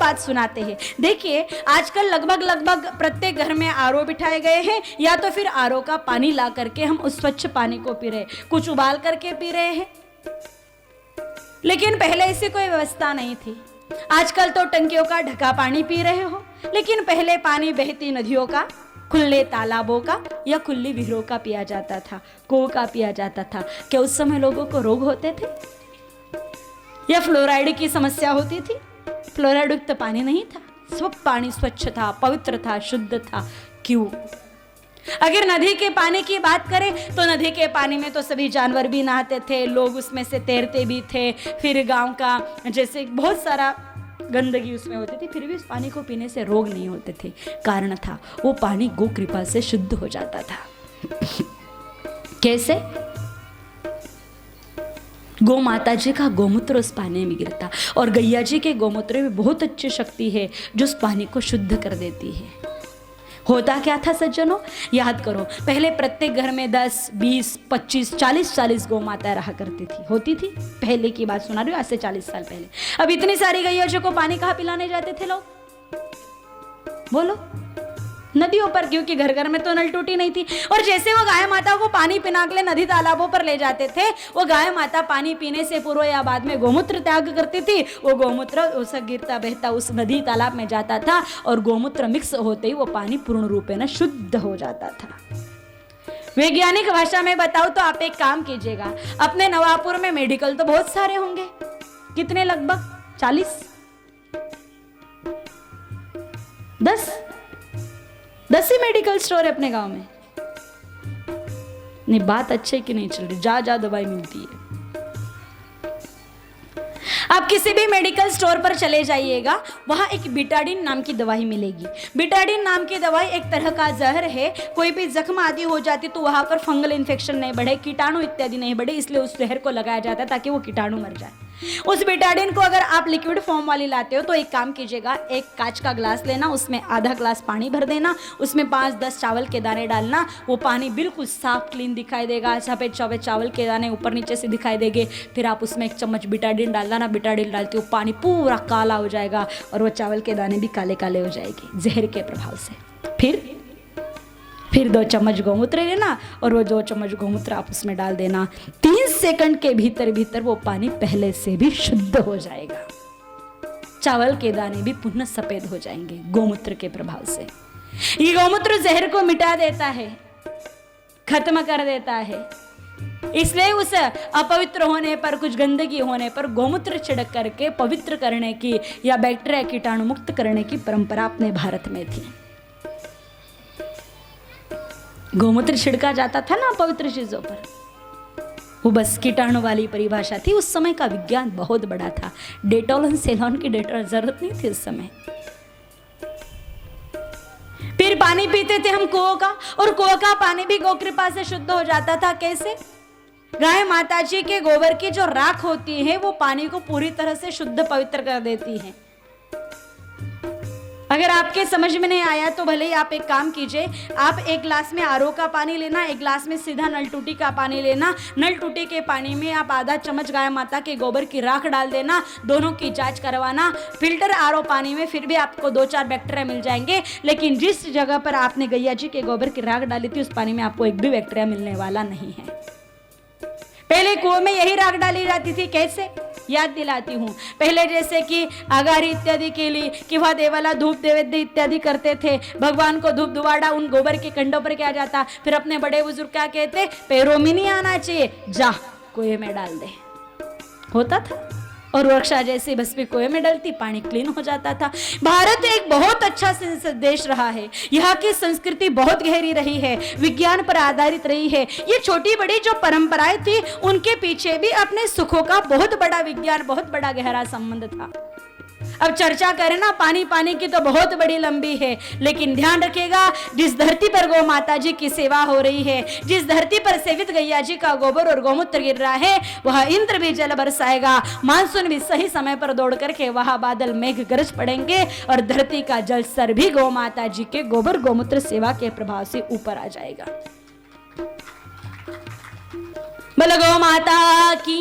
बात सुनाते हैं। देखिए आजकल लगभग प्रत्येक घर में आरओ बिठाए गए हैं, या तो फिर आरओ का पानी ला करके हम उस स्वच्छ पानी को पी रहे हैं, कुछ उबाल करके पी रहे हैं। लेकिन पहले ऐसी कोई व्यवस्था नहीं थी। आजकल तो टंकियों का ढका पानी पी रहे हो, लेकिन पहले पानी बहती नदियों का, खुले तालाबों का या खुली विहरों का पिया जाता था, कुओं का पिया जाता था। क्या उस समय लोगों को रोग होते थे या फ्लोराइड की समस्या होती थी? फ्लोराइड युक्त पानी नहीं था, सब पानी स्वच्छ था, पवित्र था, शुद्ध था। क्यों? अगर नदी के पानी की बात करें तो नदी के पानी में तो सभी जानवर भी नहाते थे, लोग उसमें से तैरते भी थे, फिर गांव का जैसे बहुत सारा गंदगी उसमें होती थी, फिर भी उस पानी को पीने से रोग नहीं होते थे। कारण था वो पानी गो कृपा से शुद्ध हो जाता था। कैसे? गौ माता जी का गोमूत्र उस पानी में गिरता, और गैया जी के गोमूत्र में बहुत अच्छी शक्ति है जो उस पानी को शुद्ध कर देती है। होता क्या था सज्जनों, याद करो, पहले प्रत्येक घर में 10, 20, 25, 40 गौ माता रहा करती थी, होती थी। पहले की बात सुना रही हूँ, आज से 40 साल पहले। अब इतनी सारी गैया जी को पानी कहाँ पिलाने जाते थे लोग? बोलो, नदियों पर, क्योंकि घर घर में तो नल टूटी नहीं थी। और जैसे वो गाय माता को पानी पिना के लिए नदी तालाबों पर ले जाते थे, वो गाय माता पानी पीने से पूर्व या बाद में गोमूत्र त्याग करती थी। वो गोमूत्र उस गिरता बहता उस नदी तालाब में जाता था, और गोमूत्र मिक्स होते ही वो पानी पूर्ण रूपेण शुद्ध हो जाता था। वैज्ञानिक भाषा में बताओ तो आप एक काम कीजिएगा, अपने नवापुर में मेडिकल तो बहुत सारे होंगे, कितने? लगभग 40, 10 ही मेडिकल स्टोर है अपने गांव में। नहीं, बात अच्छे की नहीं चल रही, जा दवाई मिलती है। आप किसी भी मेडिकल स्टोर पर चले जाइएगा, वहां एक बिटाडिन नाम की दवाई मिलेगी। बिटाडिन नाम की दवाई एक तरह का जहर है। कोई भी जख्म आदि हो जाती तो वहां पर फंगल इन्फेक्शन नहीं बढ़े, कीटाणु इत्यादि नहीं बढ़े, इसलिए उस जहर को लगाया जाता है ताकि वो कीटाणु मर जाए। उस बिटाडिन को अगर आप लिक्विड फॉर्म वाली लाते हो तो एक काम कीजिएगा, एक कांच का ग्लास लेना, उसमें आधा ग्लास पानी भर देना, उसमें 5-10 चावल के दाने डालना। वो पानी बिल्कुल साफ क्लीन दिखाई देगा, सफेद सफेद चावल के दाने ऊपर नीचे से दिखाई देंगे। फिर आप उसमें 1 चम्मच बिटाडिन डालना ना, बिटाडिन डालते वो पानी पूरा काला हो जाएगा और वो चावल के दाने भी काले काले हो जाएंगे जहर के प्रभाव से। फिर 2 चम्मच गौमूत्र लेना और वो 2 चम्मच गौमूत्र आप उसमें डाल देना। 3 सेकंड के भीतर वो पानी पहले से भी शुद्ध हो जाएगा। चावल के दाने भी पुनः सफेद हो जाएंगे गौमूत्र के प्रभाव से। ये गौमूत्र जहर को मिटा देता है, खत्म कर देता है। इसलिए उस अपवित्र होने पर, कुछ गंदगी होने पर गौमूत्र छिड़क करके पवित्र करने की या बैक्टीरिया कीटाणु मुक्त करने की परंपरा अपने भारत में थी। गौमूत्र छिड़का जाता था ना पवित्र चीजों पर, वो बस कीटाणु वाली परिभाषा थी। उस समय का विज्ञान बहुत बड़ा था, डेटॉल और सेलॉन की जरूरत नहीं थी उस समय। फिर पानी पीते थे हम कुओं का, और कुओं का पानी भी गौ कृपा से शुद्ध हो जाता था। कैसे? गाय माता जी के गोबर की जो राख होती है वो पानी को पूरी तरह से शुद्ध पवित्र कर देती है। अगर आपके समझ में नहीं आया तो भले ही आप एक काम कीजिए, आप 1 ग्लास में आरओ का पानी लेना, 1 ग्लास में सीधा नल टूटी का पानी लेना। नल टूटी के पानी में आप आधा चम्मच गाय माता के गोबर की राख डाल देना, दोनों की जांच करवाना। फिल्टर आरओ पानी में फिर भी आपको 2-4 बैक्टीरिया मिल जाएंगे, लेकिन जिस जगह पर आपने गैया जी के गोबर की राख डाली थी उस पानी में आपको एक भी बैक्टीरिया मिलने वाला नहीं है। पहले कुओं में यही राख डाली जाती थी। कैसे? याद दिलाती हूँ। पहले जैसे कि आगारी इत्यादि के लिए किंवा देवाला धूप नैवेद्य इत्यादि करते थे, भगवान को धूप दुवाड़ा उन गोबर के कंडों पर किया जाता। फिर अपने बड़े बुजुर्ग क्या कहते, पैरों में नहीं आना चाहिए, जा कुएं में डाल दे। होता था, और वर्षा जैसे बस भी कुएं में डलती, पानी क्लीन हो जाता था। भारत एक बहुत अच्छा देश रहा है, यहाँ की संस्कृति बहुत गहरी रही है, विज्ञान पर आधारित रही है। ये छोटी बड़ी जो परंपराएं थी उनके पीछे भी अपने सुखों का बहुत बड़ा विज्ञान, बहुत बड़ा गहरा संबंध था। अब चर्चा करें ना पानी की तो बहुत बड़ी लंबी है, लेकिन ध्यान रखिएगा, जिस धरती पर गौ माता जी की सेवा हो रही है, जिस धरती पर सेवित गैया जी का गोबर और गौमूत्र गिर रहा है, वह इंद्र भी जल बरसाएगा, मानसून भी सही समय पर दौड़ करके वहां बादल मेघ गरज पड़ेंगे और धरती का जल स्तर भी गौ माता जी के गोबर गौमूत्र सेवा के प्रभाव से ऊपर आ जाएगा। बोलो गौ माता की